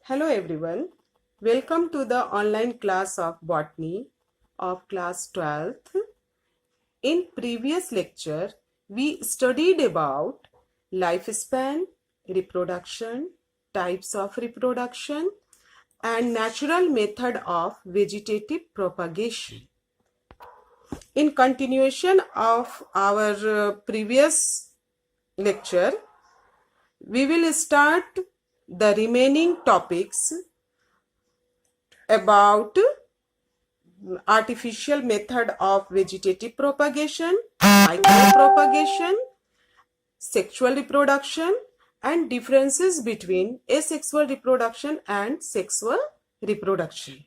Hello everyone, welcome to the online class of botany of class 12th. In previous lecture, we studied about lifespan, reproduction, types of reproduction and natural method of vegetative propagation. In continuation of our previous lecture, we will start the remaining topics about artificial method of vegetative propagation, micropropagation, sexual reproduction, and differences between asexual reproduction and sexual reproduction.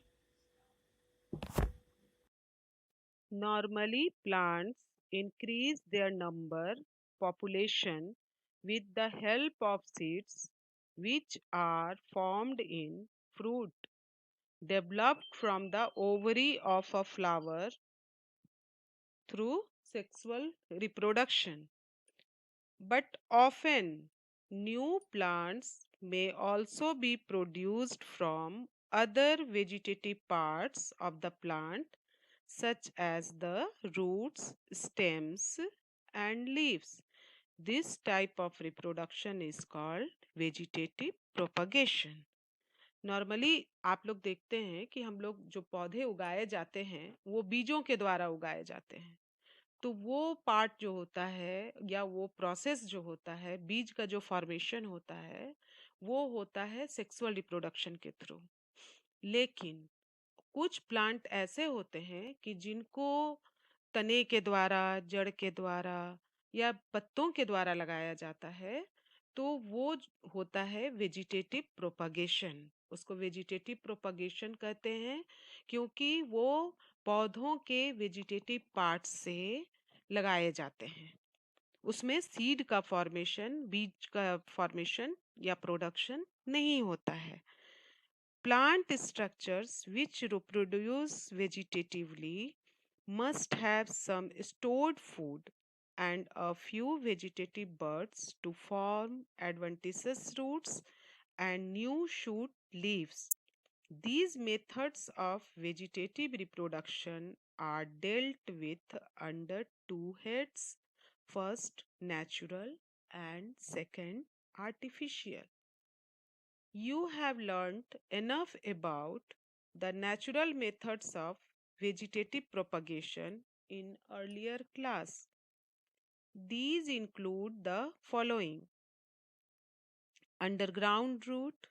Normally, plants increase their population with the help of seeds which are formed in fruit developed from the ovary of a flower through sexual reproduction. But often, new plants may also be produced from other vegetative parts of the plant, such as the roots, stems, and leaves. This type of reproduction is called vegetative propagation. Normally आप लोग देखते हैं कि हम लोग जो पौधे उगाए जाते हैं वो बीजों के द्वारा उगाए जाते हैं। तो वो पार्ट जो होता है या वो प्रोसेस जो होता है, बीज का जो फॉर्मेशन होता है, वो होता है सेक्सुअल रिप्रोडक्शन के थ्रू। लेकिन कुछ प्लांट ऐसे होते हैं कि जिनको तने के द्वारा, जड़ के द्वारा या पत्तों के द्वारा लगाया जाता है, तो वो होता है वेजिटेटिव प्रोपगेशन। उसको वेजिटेटिव प्रोपगेशन कहते हैं क्योंकि वो पौधों के वेजिटेटिव पार्ट्स से लगाए जाते हैं। उसमें सीड का फॉर्मेशन, बीज का फॉर्मेशन या प्रोडक्शन नहीं होता है। Plant structures which reproduce vegetatively must have some stored food and a few vegetative buds to form adventitious roots and new shoot leaves. These methods of vegetative reproduction are dealt with under two heads: first, natural, and second, artificial. You have learnt enough about the natural methods of vegetative propagation in earlier class. These include the following: underground root,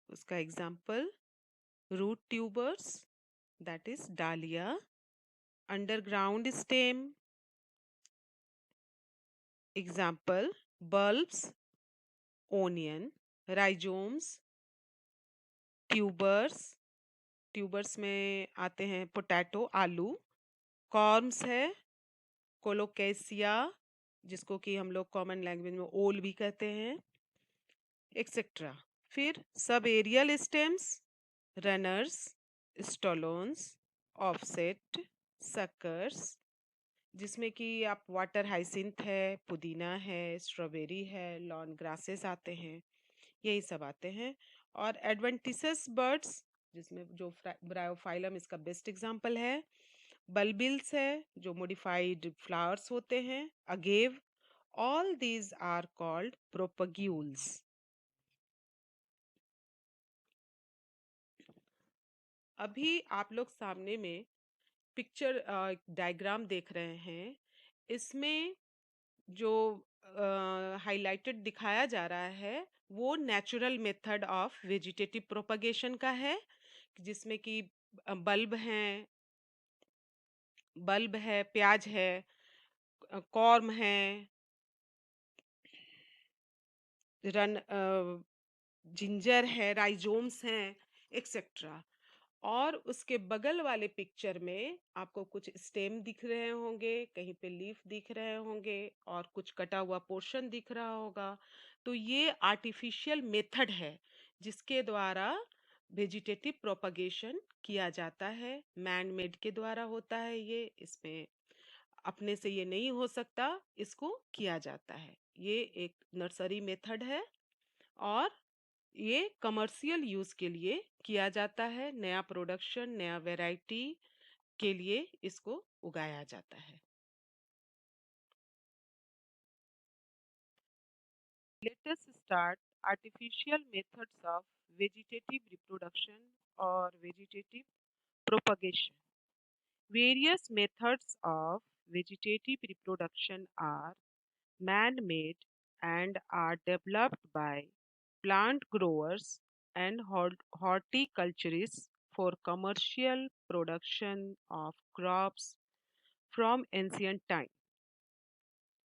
उसका example root tubers, that is dahlia; underground stem, example bulbs, onion; rhizomes, tubers, tubers में आते हैं potato, आलू; corms है, colocasia, जिसको कि हम लोग कॉमन लैंग्वेज में ओल भी कहते हैं, एक्सेट्रा। फिर सब aerial stems, runners, stolons, offset, suckers, जिसमें कि आप वाटर हाइसिंथ है, पुदीना है, स्ट्रॉबेरी है, लॉन ग्रासेस आते हैं, यही सब आते हैं। और एडवेंटिसस बर्ड्स, जिसमें जो ब्रायोफाइलम इसका बेस्ट एग्जांपल है, बल्बिल्स है जो मॉडिफाइड फ्लावर्स होते हैं, agave, all these are called propagules. अभी आप लोग सामने में पिक्चर डायग्राम देख रहे हैं। इसमें जो हाइलाइटेड दिखाया जा रहा है वो natural method of vegetative propagation का है, जिसमें कि बल्ब हैं, प्याज है, कॉर्म है, रन जिंजर है, राइजोम्स हैं, एक्सेट्रा। और उसके बगल वाले पिक्चर में आपको कुछ स्टेम दिख रहे होंगे, कहीं पे लीफ दिख रहे होंगे और कुछ कटा हुआ पोर्शन दिख रहा होगा। तो ये आर्टिफिशियल मेथड है जिसके द्वारा वेजिटेटिव प्रोपगेशन किया जाता है। मैन मेड के द्वारा होता है ये, इसमें अपने से ये नहीं हो सकता, इसको किया जाता है। ये एक नर्सरी मेथड है और ये कमर्शियल यूज के लिए किया जाता है, नया प्रोडक्शन, नया वैरायटी के लिए इसको उगाया जाता है। Let us start artificial methods of vegetative reproduction or vegetative propagation. Various methods of vegetative reproduction are man-made and are developed by plant growers and horticulturists for commercial production of crops from ancient times.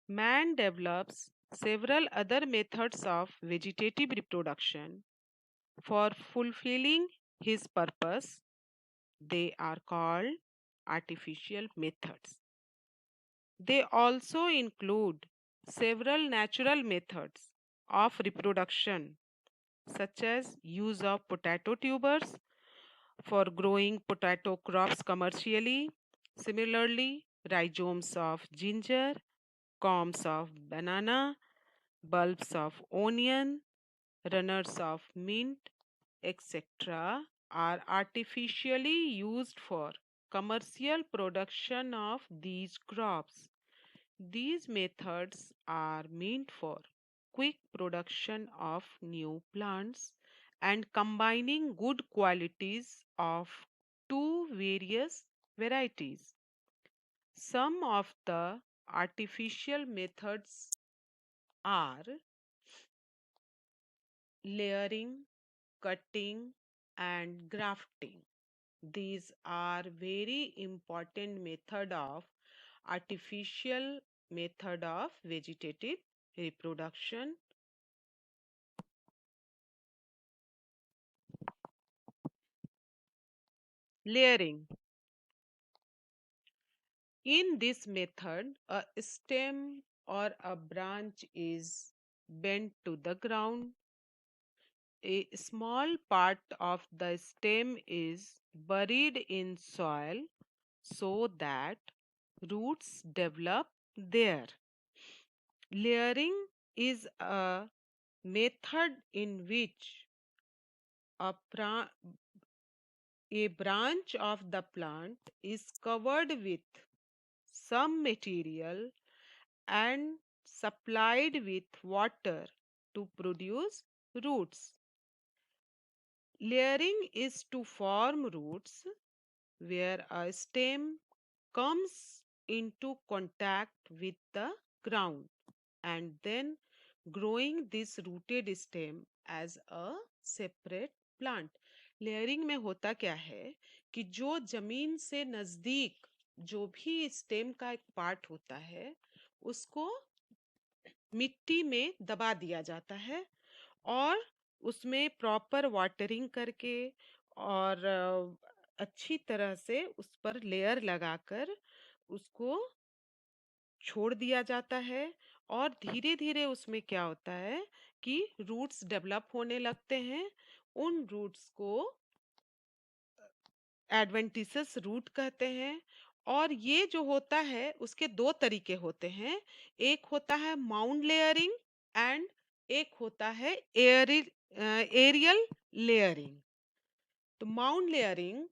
Man develops several other methods of vegetative reproduction for fulfilling his purpose. They are called artificial methods. They also include several natural methods of reproduction, such as use of potato tubers for growing potato crops commercially. Similarly, rhizomes of ginger, combs of banana, bulbs of onion, runners of mint, etc., are artificially used for commercial production of these crops. These methods are meant for quick production of new plants and combining good qualities of two various varieties. Some of the artificial methods are layering, cutting, and grafting. These are very important artificial method of vegetative reproduction. Layering. In this method, a stem or a branch is bent to the ground. A small part of the stem is buried in soil so that roots develop there. Layering is a method in which a, a branch of the plant is covered with some material and supplied with water to produce roots. Layering is to form roots where a stem comes into contact with the ground and then growing this rooted stem as a separate plant. Layering में होता क्या है कि जो जमीन से नजदीक जो भी स्टेम का एक पार्ट होता है उसको मिट्टी में दबा दिया जाता है और उसमें प्रॉपर वाटरिंग करके और अच्छी तरह से उस पर लेयर लगाकर उसको छोड़ दिया जाता है और धीरे धीरे उसमें क्या होता है कि रूट्स डेवलप होने लगते हैं। उन रूट्स को एडवेंटिसस रूट कहते हैं और ये जो होता है उसके दो तरीके होते हैं। एक होता है माउंट लेयरिंग एंड एक होता है एरियल लेयरिंग। तो माउंट लेयरिंग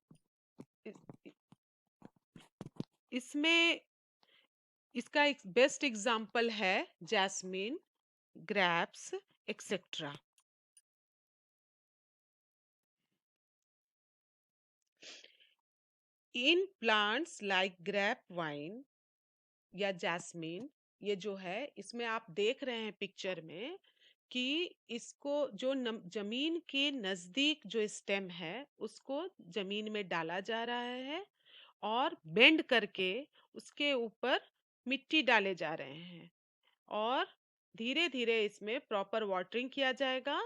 इसमें इसका एक बेस्ट एग्जांपल है jasmine, grapes, etc. In plants like grapevine या जैस्मिन, ये जो है इसमें आप देख रहे हैं पिक्चर में कि इसको जो जमीन के नजदीक जो स्टेम है उसको जमीन में डाला जा रहा है और बेंड करके उसके ऊपर मिट्टी डाले जा रहे हैं और धीरे धीरे इसमें प्रॉपर वाटरिंग किया जाएगा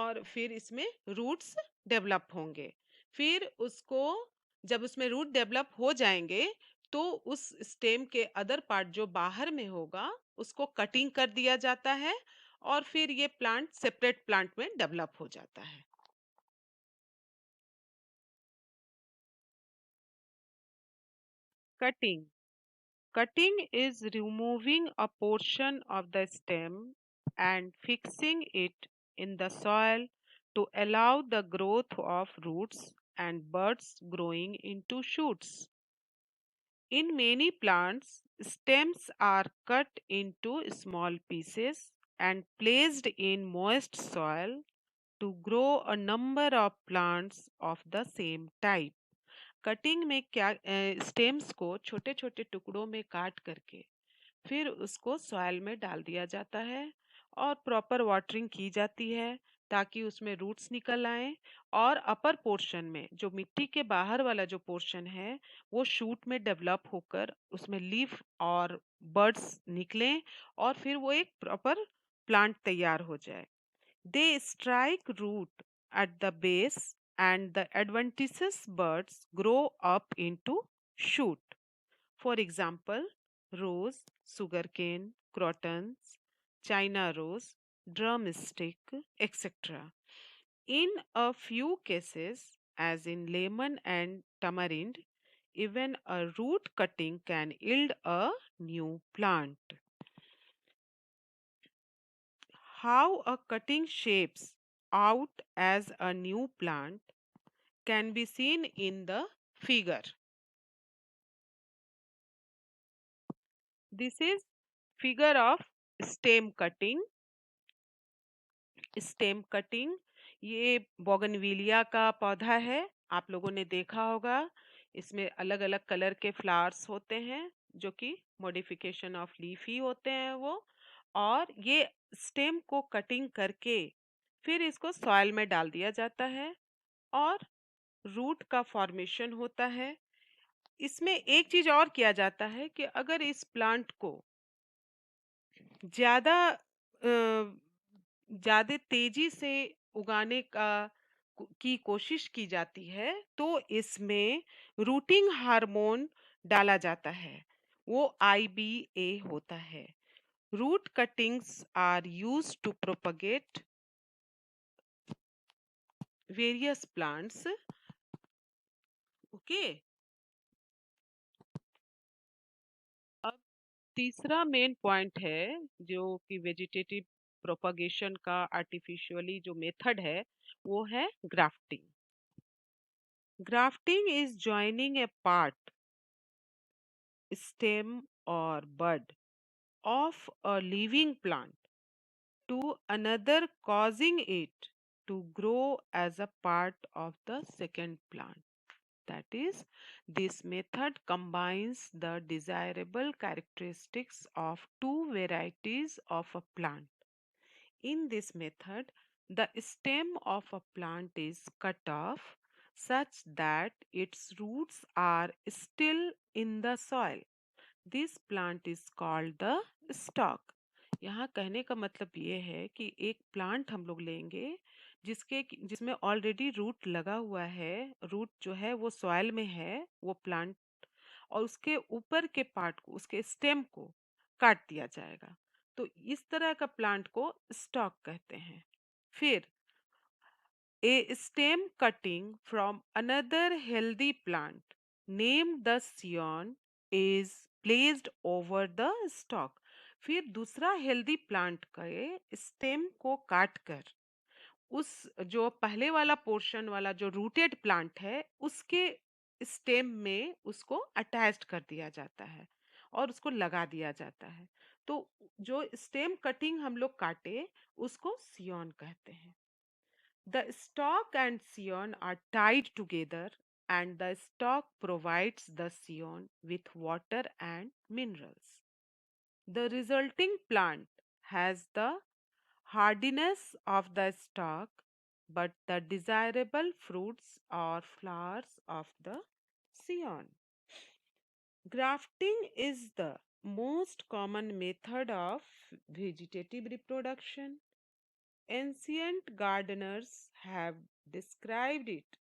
और फिर इसमें रूट्स डेवलप होंगे। फिर उसको जब उसमें रूट डेवलप हो जाएंगे तो उस स्टेम के अदर पार्ट जो बाहर में होगा उसको कटिंग कर दिया जाता है और फिर ये प्लांट सेपरेट प्लांट में डेवलप हो जाता है। Cutting Cutting is removing a portion of the stem and fixing it in the soil to allow the growth of roots and buds growing into shoots. In many plants, stems are cut into small pieces and placed in moist soil to grow a number of plants of the same type. Cutting में क्या stems को छोटे छोटे टुकड़ों में काट करके फिर उसको सॉइल में डाल दिया जाता है और प्रॉपर वाटरिंग की जाती है ताकि उसमें रूट्स निकल आए और अपर पोर्शन में जो मिट्टी के बाहर वाला जो पोर्शन है वो शूट में डेवलप होकर उसमें लीफ और बर्ड्स निकलें और फिर वो एक प्रॉपर प्लांट तैयार हो जाए. They strike root at the base and the adventitious buds grow up into shoot. For example, rose, sugarcane, crotons, china rose, drumstick, etc. In a few cases, as in lemon and tamarind, even a root cutting can yield a new plant. How a cutting shapes out as a new plant can be seen in the figure. This is figure of stem cutting. Stem cutting ये bougainvillea का पौधा है. आप लोगों ने देखा होगा इसमें अलग अलग कलर के फ्लावर्स होते हैं जो कि मॉडिफिकेशन ऑफ लीफ ही होते हैं वो. और ये स्टेम को कटिंग करके फिर इसको सॉइल में डाल दिया जाता है और रूट का फॉर्मेशन होता है. इसमें एक चीज और किया जाता है कि अगर इस प्लांट को ज्यादा ज्यादा तेजी से उगाने की कोशिश की जाती है तो इसमें रूटिंग हार्मोन डाला जाता है. वो IBA होता है. Root cuttings are used to propagate various plants. Okay. अब तीसरा मेन पॉइंट है जो कि वेजिटेटिव प्रोपगेशन का आर्टिफिशियली जो मेथड है वो है grafting. Grafting is joining a part, stem, or bud of a living plant to another, causing it to grow as a part of the second plant. That is, this method combines the desirable characteristics of two varieties of a plant. In this method, the stem of a plant is cut off such that its roots are still in the soil. This plant is called the stalk. यहाँ कहने का मतलब ये है कि एक plant हम लोग लेंगे जिसमें ऑलरेडी रूट लगा हुआ है. रूट जो है वो सॉइल में है वो प्लांट और उसके ऊपर के पार्ट को उसके स्टेम को काट दिया जाएगा. तो इस तरह का प्लांट को स्टॉक कहते हैं. फिर a stem cutting from another healthy plant named the scion is placed over the stalk. फिर दूसरा हेल्दी प्लांट के स्टेम को काट कर उस जो पहले वाला पोर्शन वाला जो रूटेड प्लांट है उसके स्टेम में उसको अटैच्ड कर दिया जाता है और उसको लगा दिया जाता है. तो जो स्टेम कटिंग हम लोग काटे उसको सियोन कहते हैं. The stalk and scion are tied together and the stalk provides the scion with water and minerals. The resulting plant has the hardiness of the stalk but the desirable fruits or flowers of the scion. Grafting is the most common method of vegetative reproduction. Ancient gardeners have described it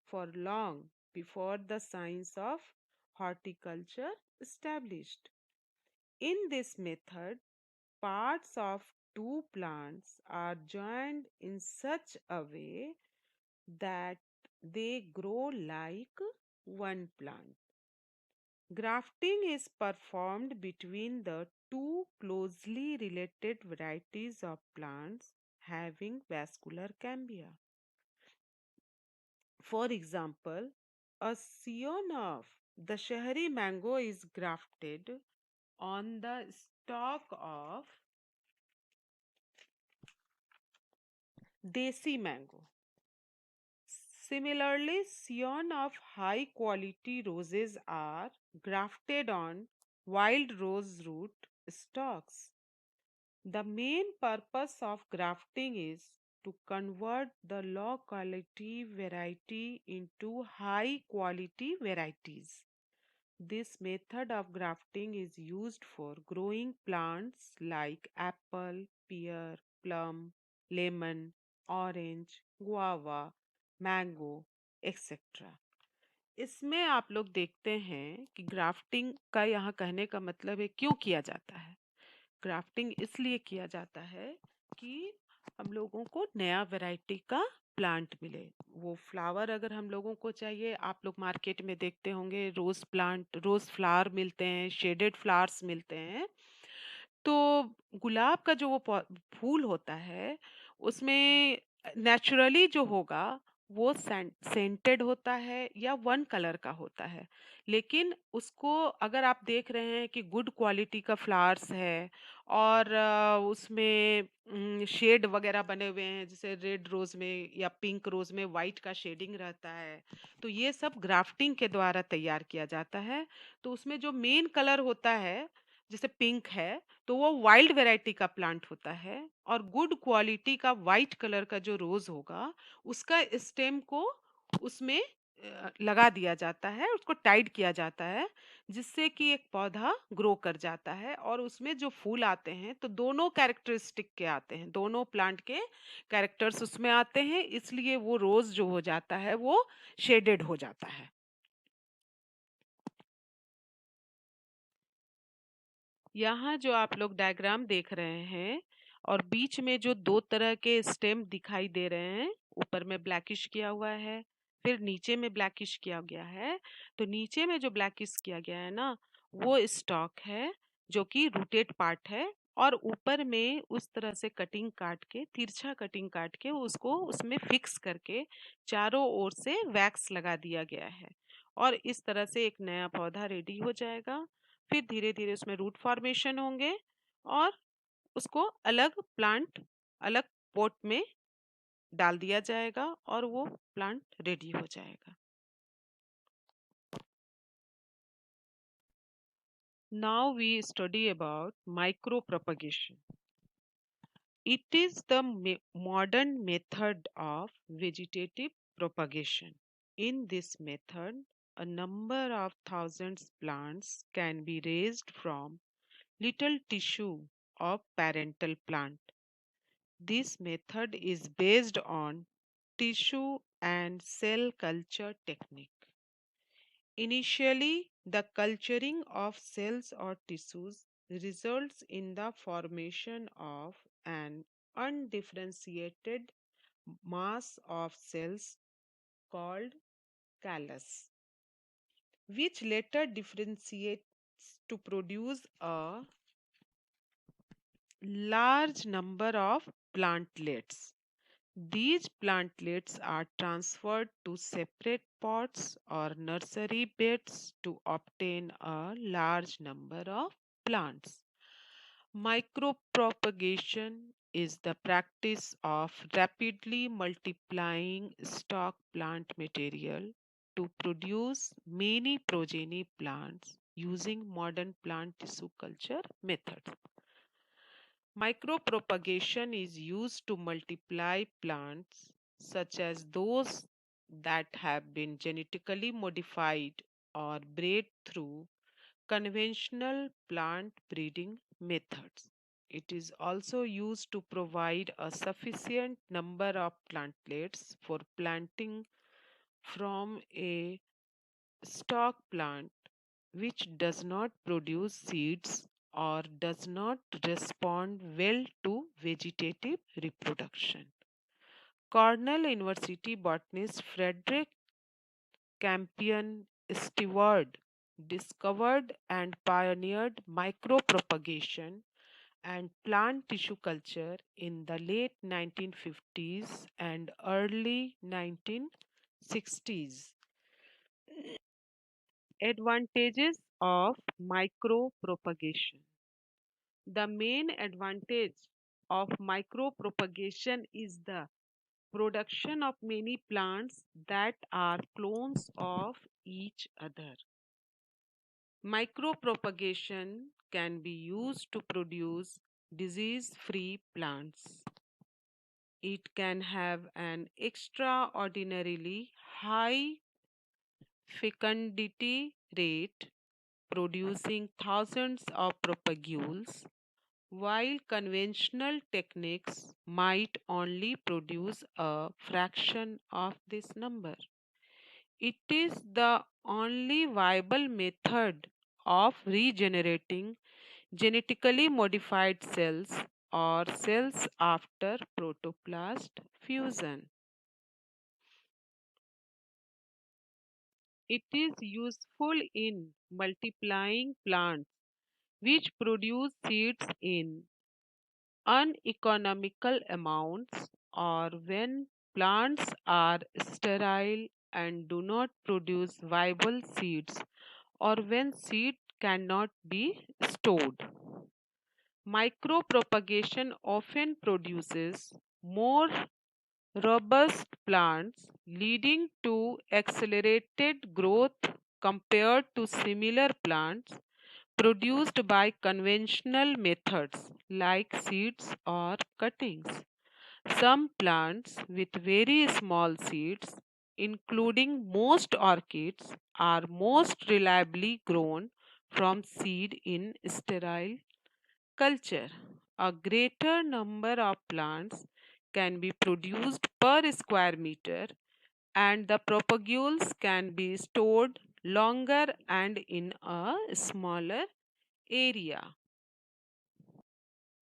for long before the science of horticulture established. In this method, parts of two plants are joined in such a way that they grow like one plant. Grafting is performed between the two closely related varieties of plants having vascular cambia. For example, a scion of the Shahari mango is grafted on the stalk of Desi mango. Similarly, scion of high quality roses are grafted on wild rose root stalks. The main purpose of grafting is to convert the low quality variety into high quality varieties. This method of grafting is used for growing plants like apple, pear, plum, lemon, orange, guava, mango, etc. इसमें आप लोग देखते हैं कि grafting का यहाँ कहने का मतलब है क्यों किया जाता है। ग्राफ्टिंग इसलिए किया जाता है कि हम लोगों को नया वैरायटी का प्लांट मिले। वो फ्लावर अगर हम लोगों को चाहिए, आप लोग मार्केट में देखते होंगे रोज प्लांट, रोज फ्लावर मिलते हैं, शेडेड फ्लावर्स मिलते हैं। तो गुलाब का जो वो फूल होता है उसमें नेचुरली जो होगा वो सेंटेड होता है या वन कलर का होता है। लेकिन उसको अगर आप देख रहे हैं कि गुड क्वालिटी का फ्लावर्स है और उसमें शेड वगैरह बने हुए हैं, जैसे रेड रोज में या पिंक रोज में वाइट का शेडिंग रहता है, तो ये सब ग्राफ्टिंग के द्वारा तैयार किया जाता है। तो उसमें जो मेन कलर होता है, जैसे पिंक है, तो वो वाइल्ड वैरायटी का प्लांट होता है। और गुड क्वालिटी का वाइट कलर का जो रोज होगा उसका स्टेम को उसमें लगा दिया जाता है, उसको टाइट किया जाता है, जिससे कि एक पौधा ग्रो कर जाता है और उसमें जो फूल आते हैं तो दोनों कैरेक्टरिस्टिक के आते हैं, दोनों प्लांट के कैरेक्टर्स उसमें आते हैं, इसलिए वो रोज जो हो जाता है वो शेडेड हो जाता है। यहाँ जो आप लोग डायग्राम देख रहे हैं और बीच में जो दो तरह के स्टेम दिखाई दे रहे हैं, ऊपर में ब्लैकिश किया हुआ है, फिर नीचे में ब्लैकिश किया गया है। तो नीचे में जो ब्लैकिश किया गया है ना, वो स्टॉक है जो कि रूटेड पार्ट है। और ऊपर में उस तरह से कटिंग काट के, तिरछा कटिंग काट के उसको उसमें फिक्स करके चारों ओर से वैक्स लगा दिया गया है। और इस तरह से एक नया पौधा रेडी हो जाएगा। फिर धीरे धीरे उसमें रूट फॉर्मेशन होंगे और उसको अलग प्लांट, अलग पोट में डाल दिया जाएगा और वो प्लांट रेडी हो जाएगा। Now we study about micro propagation. It is the modern method of vegetative propagation. In this method, a number of thousands plants can be raised from little tissue of parental plant. This method is based on tissue and cell culture technique. Initially, the culturing of cells or tissues results in the formation of an undifferentiated mass of cells called callus, which later differentiates to produce a large number of plantlets. These plantlets are transferred to separate pots or nursery beds to obtain a large number of plants. Micropropagation is the practice of rapidly multiplying stock plant material to produce many progeny plants using modern plant tissue culture methods. Micropropagation is used to multiply plants such as those that have been genetically modified or bred through conventional plant breeding methods. It is also used to provide a sufficient number of plantlets for planting from a stock plant which does not produce seeds or does not respond well to vegetative reproduction. Cornell University botanist Frederick Campion Stewart discovered and pioneered micropropagation and plant tissue culture in the late 1950s and early 1960s. Advantages of micropropagation. The main advantage of micropropagation is the production of many plants that are clones of each other. Micropropagation can be used to produce disease-free plants. It can have an extraordinarily high fecundity rate, producing thousands of propagules, while conventional techniques might only produce a fraction of this number. It is the only viable method of regenerating genetically modified cells or cells after protoplast fusion. It is useful in multiplying plants which produce seeds in uneconomical amounts or when plants are sterile and do not produce viable seeds or when seed cannot be stored. Micropropagation often produces more robust plants, leading to accelerated growth compared to similar plants produced by conventional methods like seeds or cuttings. Some plants with very small seeds, including most orchids, are most reliably grown from seed in sterile culture. A greater number of plants can be produced per square meter, and the propagules can be stored longer and in a smaller area.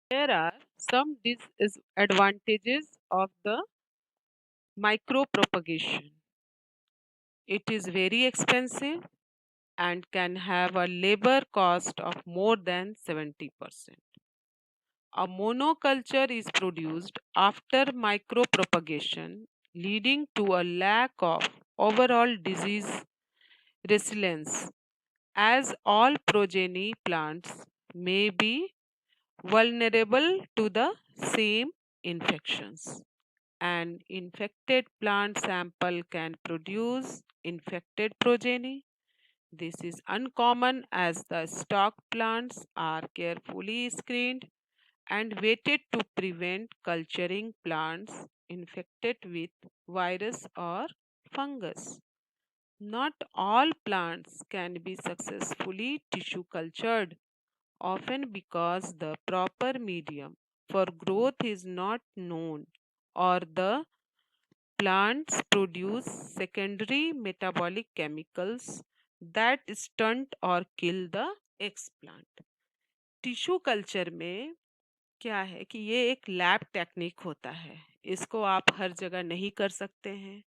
There are some disadvantages of the micropropagation. It is very expensive and can have a labor cost of more than 70%. A monoculture is produced after micropropagation, leading to a lack of overall disease resilience, as all progeny plants may be vulnerable to the same infections. An infected plant sample can produce infected progeny. This is uncommon as the stock plants are carefully screened and waited to prevent culturing plants infected with virus or fungus. Not all plants can be successfully tissue cultured, often because the proper medium for growth is not known or the plants produce secondary metabolic chemicals that stunt or kill the explant. Tissue culture में क्या है कि ये एक lab technique होता है। इसको आप हर जगह नहीं कर सकते हैं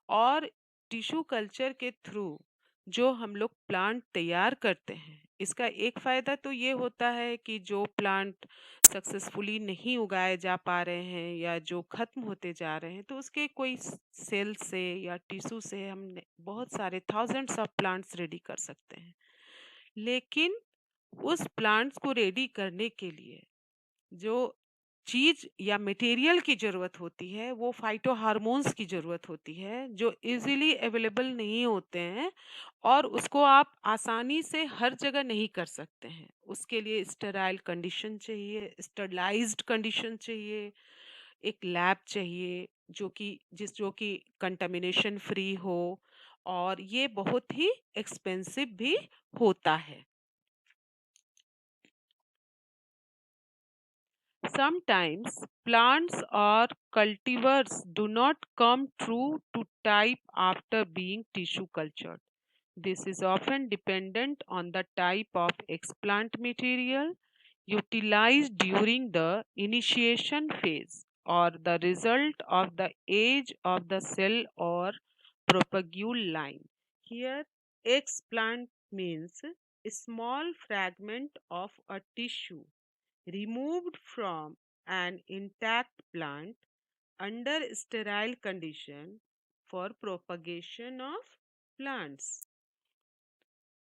और टिश्यू कल्चर के थ्रू जो हम लोग प्लांट तैयार करते हैं, इसका एक फ़ायदा तो ये होता है कि जो प्लांट सक्सेसफुली नहीं उगाए जा पा रहे हैं या जो ख़त्म होते जा रहे हैं, तो उसके कोई सेल से या टिश्यू से हम बहुत सारे थाउजेंड्स ऑफ प्लांट्स रेडी कर सकते हैं। लेकिन उस प्लांट्स को रेडी करने के लिए जो चीज या मटेरियल की जरूरत होती है वो फाइटो हार्मोन्स की जरूरत होती है जो इजीली अवेलेबल नहीं होते हैं और उसको आप आसानी से हर जगह नहीं कर सकते हैं। उसके लिए स्टेराइल कंडीशन चाहिए, स्टरलाइज्ड कंडीशन चाहिए, एक लैब चाहिए जो कि कंटामिनेशन फ्री हो और ये बहुत ही एक्सपेंसिव भी होता है। Sometimes plants or cultivars do not come true to type after being tissue cultured. This is often dependent on the type of explant material utilized during the initiation phase or the result of the age of the cell or propagule line. Here, explant means a small fragment of a tissue removed from an intact plant under sterile condition for propagation of plants.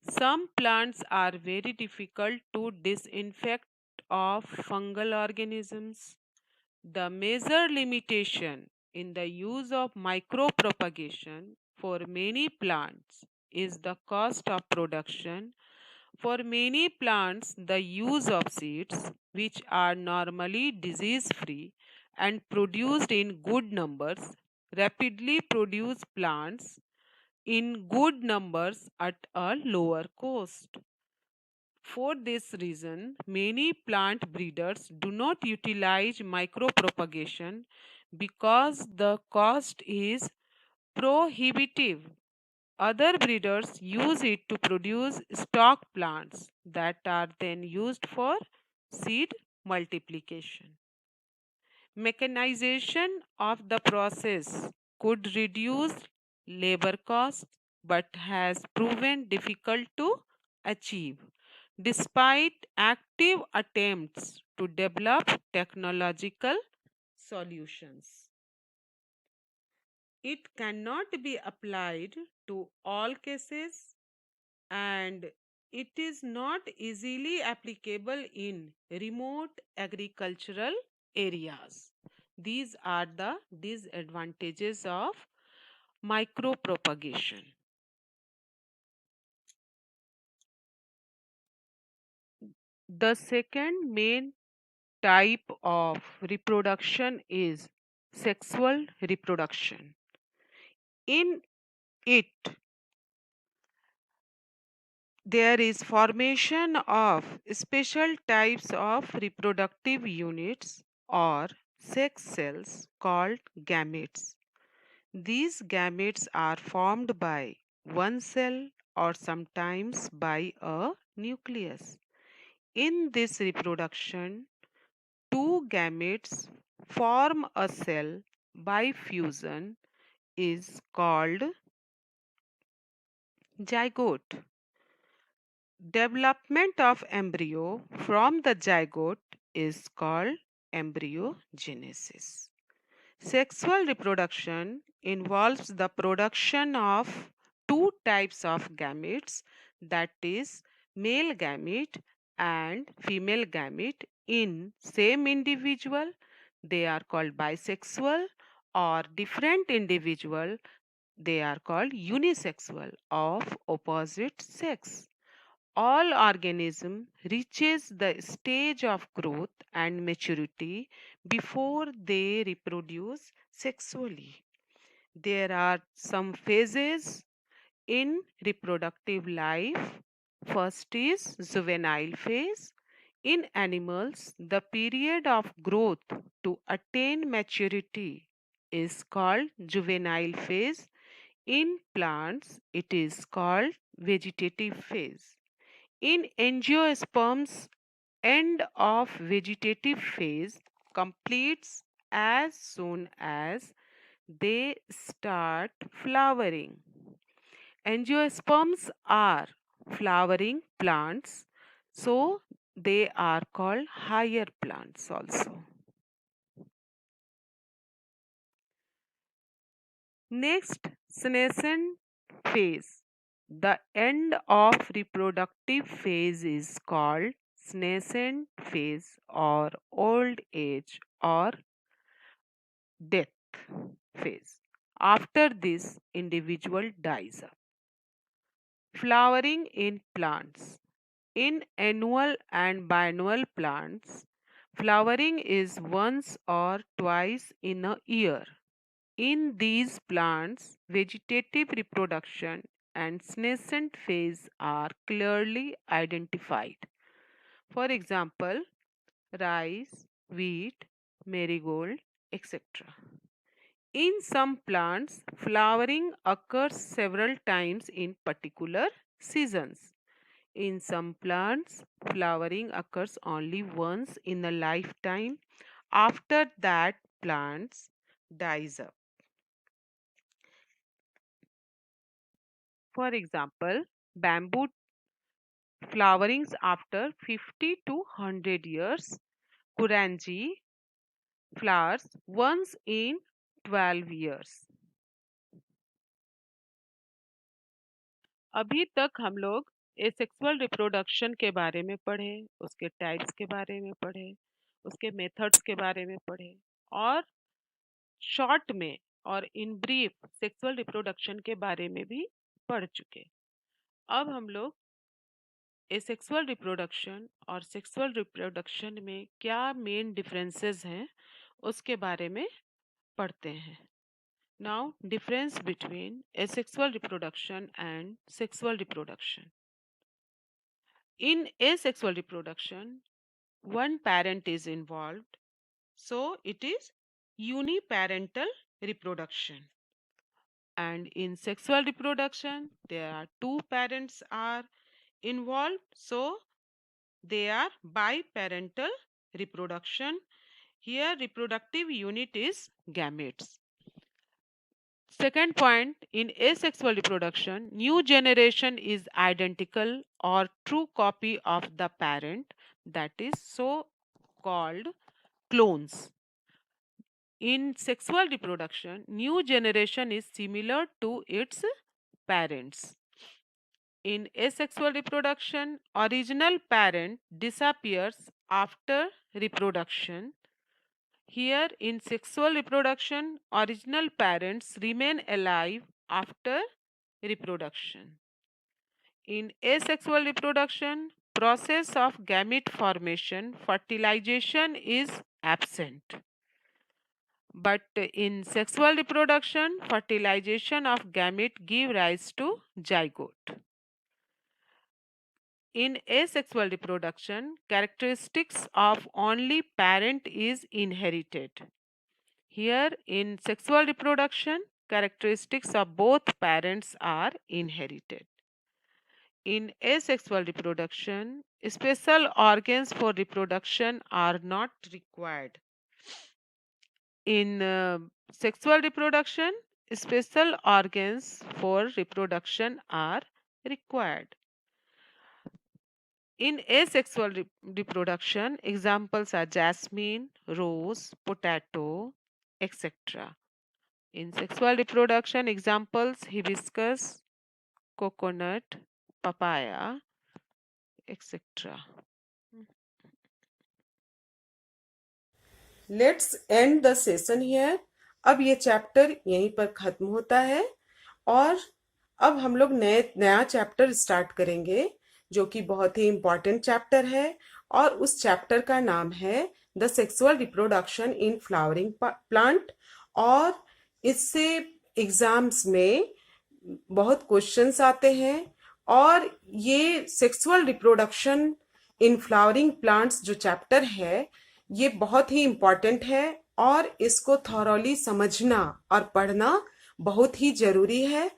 Some plants are very difficult to disinfect of fungal organisms. The major limitation in the use of micropropagation for many plants is the cost of production. For many plants, the use of seeds, which are normally disease free and produced in good numbers, rapidly produce plants in good numbers at a lower cost. For this reason, many plant breeders do not utilize micropropagation because the cost is prohibitive. Other breeders use it to produce stock plants that are then used for seed multiplication. Mechanization of the process could reduce labor costs but has proven difficult to achieve despite active attempts to develop technological solutions. It cannot be applied to all cases and it is not easily applicable in remote agricultural areas. These are the disadvantages of micropropagation. The second main type of reproduction is sexual reproduction. In it, there is formation of special types of reproductive units or sex cells called gametes. These gametes are formed by one cell or sometimes by a nucleus. In this reproduction, two gametes form a cell by fusion is called zygote. Development of embryo from the zygote is called embryogenesis. Sexual reproduction involves the production of two types of gametes, that is male gamete and female gamete in same individual. They are called bisexual, or different individual, they are called unisexual of opposite sex. All organism reaches the stage of growth and maturity before they reproduce sexually. There are some phases in reproductive life. First is juvenile phase. In animals, the period of growth to attain maturity is called juvenile phase. In plants, it is called vegetative phase. In angiosperms, end of vegetative phase completes as soon as they start flowering. Angiosperms are flowering plants, so they are called higher plants also. Next, senescent phase. The end of reproductive phase is called senescent phase or old age or death phase. After this, individual dies. Flowering in plants. In annual and biennial plants, flowering is once or twice in a year. In these plants, vegetative reproduction and senescent phase are clearly identified. For example, rice, wheat, marigold, etc. In some plants, flowering occurs several times in particular seasons. In some plants, flowering occurs only once in a lifetime. After that, plants dies up. For example, bamboo flowerings after 50 to 100 years. Kurangi flowers once in 12 years. अभी तक हम लोग asexual reproduction के बारे में पढ़े, उसके types के बारे में पढ़े, उसके मेथड्स के बारे में पढ़े और शॉर्ट में और इन ब्रीफ सेक्सुअल रिप्रोडक्शन के बारे में भी पढ़ चुके। अब हम लोग एसेक्सुअल रिप्रोडक्शन और सेक्सुअल रिप्रोडक्शन में क्या मेन डिफरेंसेस हैं उसके बारे में पढ़ते हैं। Now difference between asexual reproduction and sexual reproduction. In asexual reproduction, one parent is involved, so it is uniparental reproduction. And in sexual reproduction, there are two parents are involved, so they are biparental reproduction. Here, reproductive unit is gametes. Second point, in asexual reproduction, new generation is identical or true copy of the parent, that is so called clones. In sexual reproduction, new generation is similar to its parents. In asexual reproduction, original parent disappears after reproduction. Here, in sexual reproduction, original parents remain alive after reproduction. In asexual reproduction, process of gamete formation, fertilization is absent. But in sexual reproduction, fertilization of gamete give rise to zygote. In asexual reproduction, characteristics of only parent is inherited. Here, in sexual reproduction, characteristics of both parents are inherited. In asexual reproduction, special organs for reproduction are not required. In sexual reproduction, special organs for reproduction are required. In asexual reproduction, examples are jasmine, rose, potato, etc. In sexual reproduction, examples hibiscus, coconut, papaya, etc. Let's end the session here. अब ये chapter यहीं पर खत्म होता है और अब हम लोग नया चैप्टर स्टार्ट करेंगे जो कि बहुत ही इम्पोर्टेंट चैप्टर है और उस चैप्टर का नाम है the sexual reproduction in flowering plant. और इससे एग्जाम्स में बहुत क्वेश्चंस आते हैं और ये sexual reproduction in flowering plants जो चैप्टर है ये बहुत ही इम्पोर्टेंट है और इसको थॉरोली समझना और पढ़ना बहुत ही जरूरी है।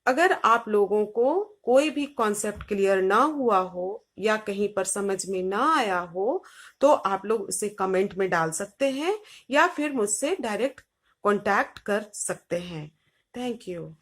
अगर आप लोगों को कोई भी कॉन्सेप्ट क्लियर ना हुआ हो या कहीं पर समझ में ना आया हो तो आप लोग उसे कमेंट में डाल सकते हैं या फिर मुझसे डायरेक्ट कांटेक्ट कर सकते हैं। Thank you.